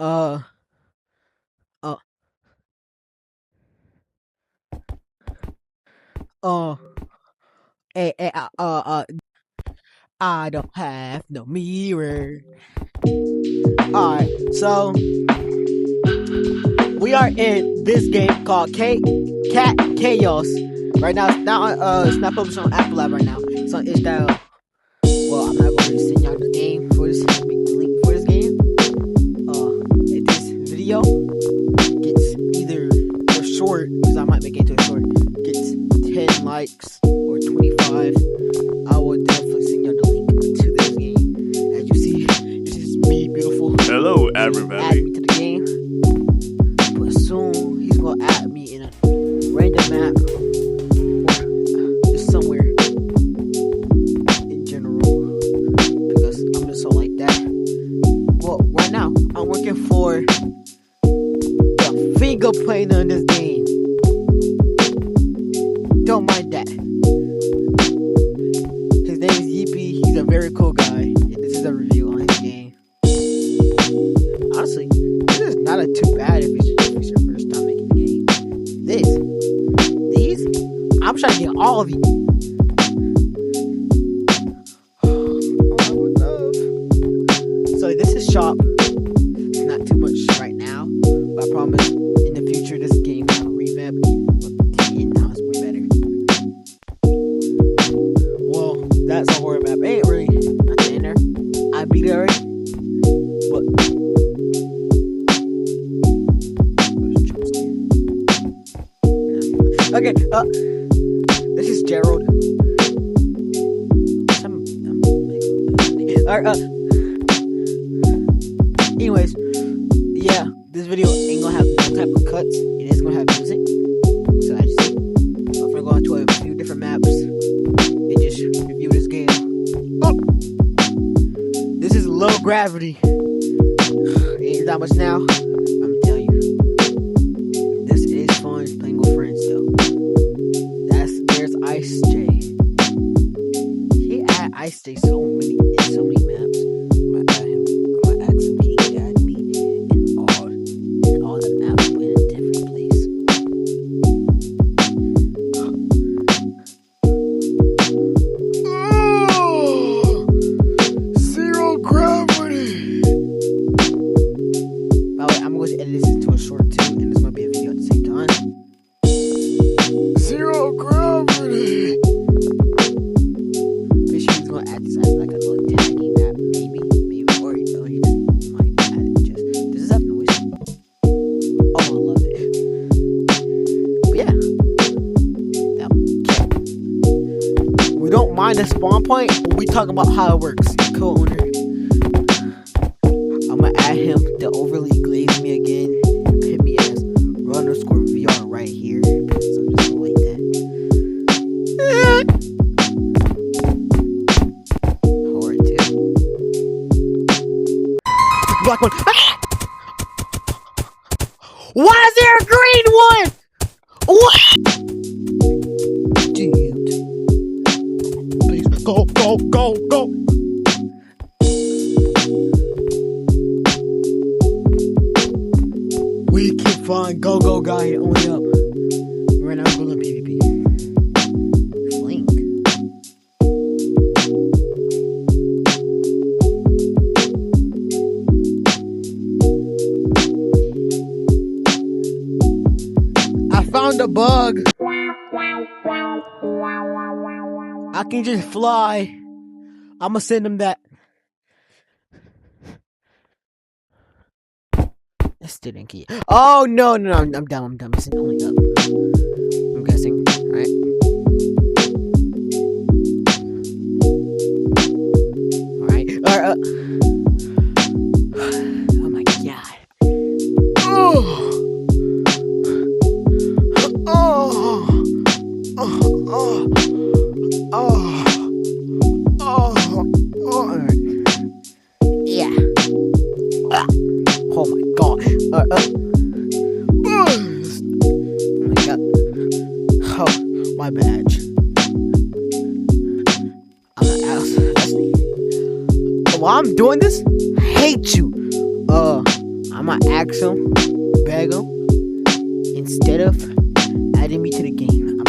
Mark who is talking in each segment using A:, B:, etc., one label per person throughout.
A: Uh, uh, uh, eh, I don't have no mirror. Alright, so we are in this game called Cat Chaos. Right now, it's not published on Apple Lab right now. So it's that. Well, I'm not going to send y'all the game for this. Make the link for this game. If this video gets either a short, because I might make it to a short, gets 10 likes or 25, I will definitely send y'all the link to this game. As you see, this is me, beautiful.
B: Hello, everybody.
A: Add me to the game, but soon he's gonna add me in a random map or just somewhere in general, because I'm just so like that. Well, right now I'm working for the fingerprint in this game. Don't mind that. His name is Yeepy. He's a very cool guy. And this is a review on his game. Honestly, this is not too bad if it's your first time making the game. These, I'm trying to get all of you. Oh, love. So this is shop. It's not too much right now, but I promise in the future this game will revamp. And now it's way better. Well, that's a horror map. Ain't really not the ender. I beat it already. But okay, this is Gerald. Alright, anyways, yeah, this video ain't gonna have no type of cuts. It is gonna have music. So I just, I'm gonna go on to a few different maps and just review this game. Oh! This is low gravity. Ain't that much now. I'm telling you, this is fun playing with friends though. There's Ice J. He add Ice J so many maps. I'm gonna add him. I'm gonna ask him. He add me in all the maps, but in a different place. Zero gravity. By the way, I'm going to edit this into a short too, and this might be a video at the same time. Zero gravity. Pretty sure he's gonna add this as like a little taggy map, maybe, or he just might add it. Just does this have noise? Oh, I love it. But yeah, we don't mind the spawn point. But we talking about how it works. Co-owner. I'm gonna add him to overly glaze me again. Hit me as _VR right here because I'm just like that. Horror too. Black one. Ah! Why is there a green one? What? Dude. Please go, go, go, go. We can find go guy only up. Right now, we're going PvP. Flink. I found a bug. I can just fly. I'ma send him that. That student key. Oh no, I'm dumb. It's only up. I'm guessing, right? Alright. Oh my god. Alright. Yeah. Oh my god. Oh my god. Oh, my badge. While I'm doing this, I'ma ask him, beg him, instead of adding me to the game,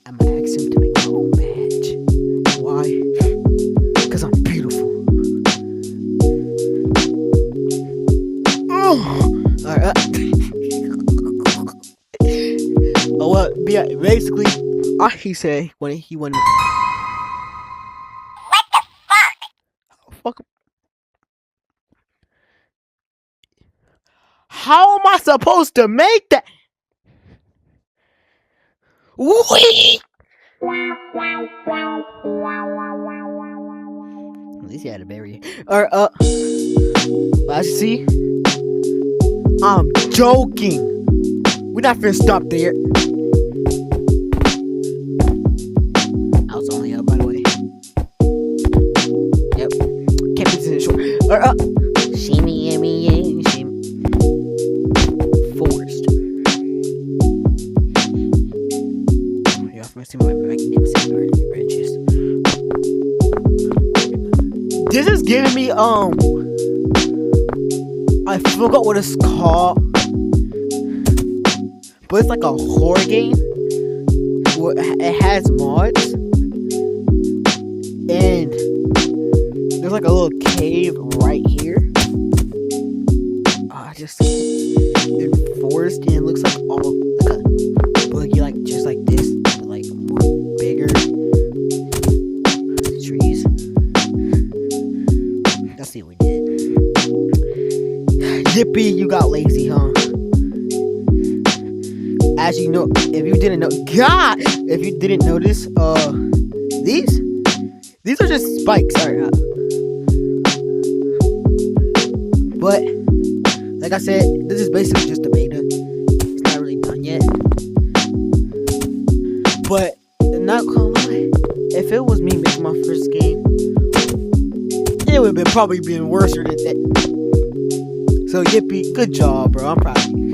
A: I'ma ask him to make my own badge. Why? Because I'm beautiful. Alright, oh well, basically, he said when he wanted.
B: What the fuck?
A: Fuck. How am I supposed to make that? Wee! At least he had a barrier. Alright, let's see. I'm joking. We're not finna stop there. I was only up, by the way. Yep. Can't be this short. Alright, shimmy, yummy, yummy, shimmy. Forest. Yeah, I'm gonna see my magnificent branches. This is giving me, I forgot what it's called, but it's like a horror game where it has mods, and there's like a little cave right here. Just in forest, and it looks like all like a boogie, like just like this, but like more bigger trees. Let's see what we did. Yippee, you got lazy, huh? As you know, if you didn't know, if you didn't notice, these are just spikes. Alright, but like I said, this is basically just a beta. It's not really done yet. But I'm not gonna lie, if it was me making my first game, it would have probably been worse than that. So Yippee, good job, bro. I'm proud of you.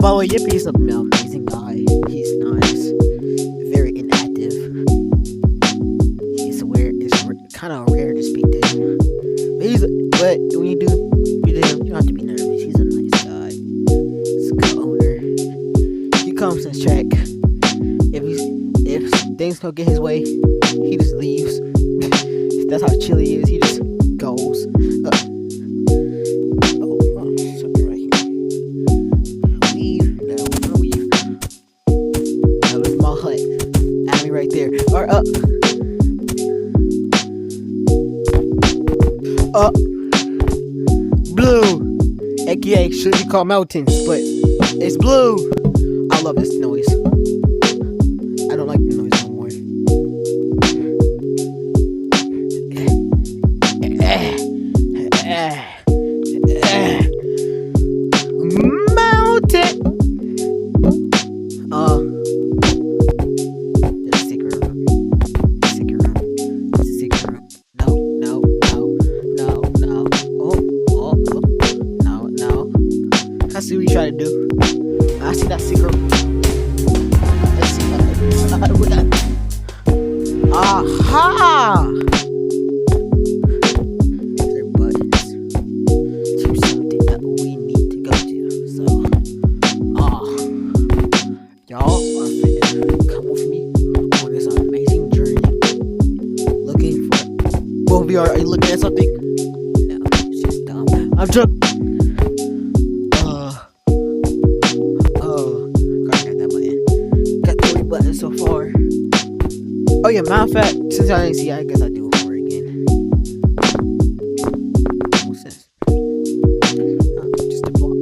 A: By the way, Yippee is an amazing guy. He's nice, very inactive. It's kind of rare to speak to him. But when you do speak to him, you don't have to be nervous. He's a nice guy. He's a good owner. He comes and check. If things don't get his way, he just leaves. That's how chill he is. He just goes. Something right here. Leave. No, don't leave. That was my hut. At me right there. Alright, blue, aka should be called mountains, but it's blue. I love this noise. I don't like the noise no more. Mountain. There's a secret room. Secret room. It's a secret room. No. No. I see what you try to do. I see that secret. Let's see. Aha! There are buttons to something that we need to go to. So, y'all are finna come with me on this amazing journey. Looking for. Both of you are you looking at something? No, it's just dumb. I'm drunk. So far. Oh yeah, matter of fact, since I didn't see, I guess I do it for again. What's this? Just a block.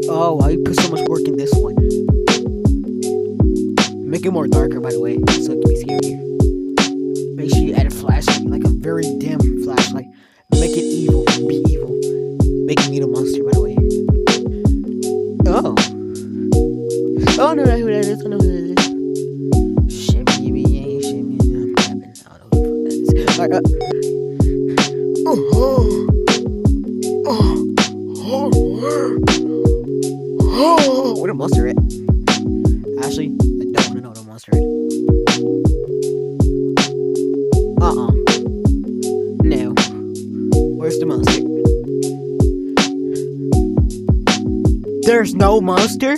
A: Oh, why you put so much work in this one? Make it more darker, by the way, so it can be scarier. Make sure you add a flashlight, like a very dim flashlight. Make it evil, be evil. Make it need a monster, by the way. Oh, I know who that is. I know who that is. Shimmy, shimmy, I'm clapping. I don't know who that is. Alright, Where's the monster? There's no monster?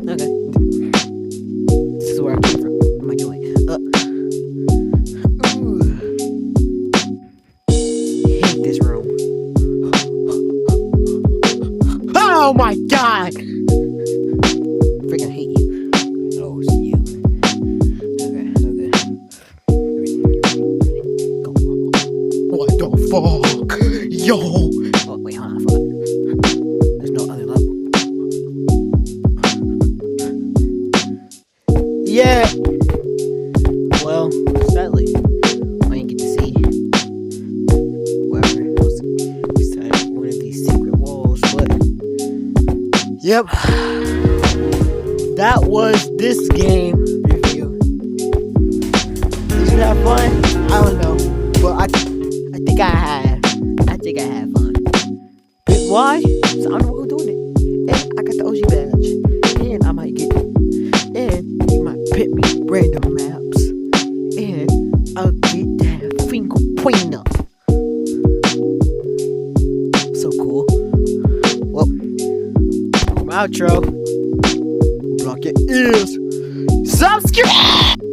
A: Okay. This is where I came from. What am I doing? Hate this room. Oh my god! Freaking hate you. Oh, it's you. Okay. Go. What the fuck? Yo! Oh, wait, hold on. I forgot. There's no other level. Yeah! Well, sadly, I didn't get to see whoever was inside one of these secret walls, but yep. That was this game review. Did you have fun? I don't know, but I think I had fun. But why? So I'm the one doing it. And I got the OG badge. And I might get it. And you might pit me random maps. And I'll get that finger pointer. So cool. Well, outro. Block your ears. Subscribe!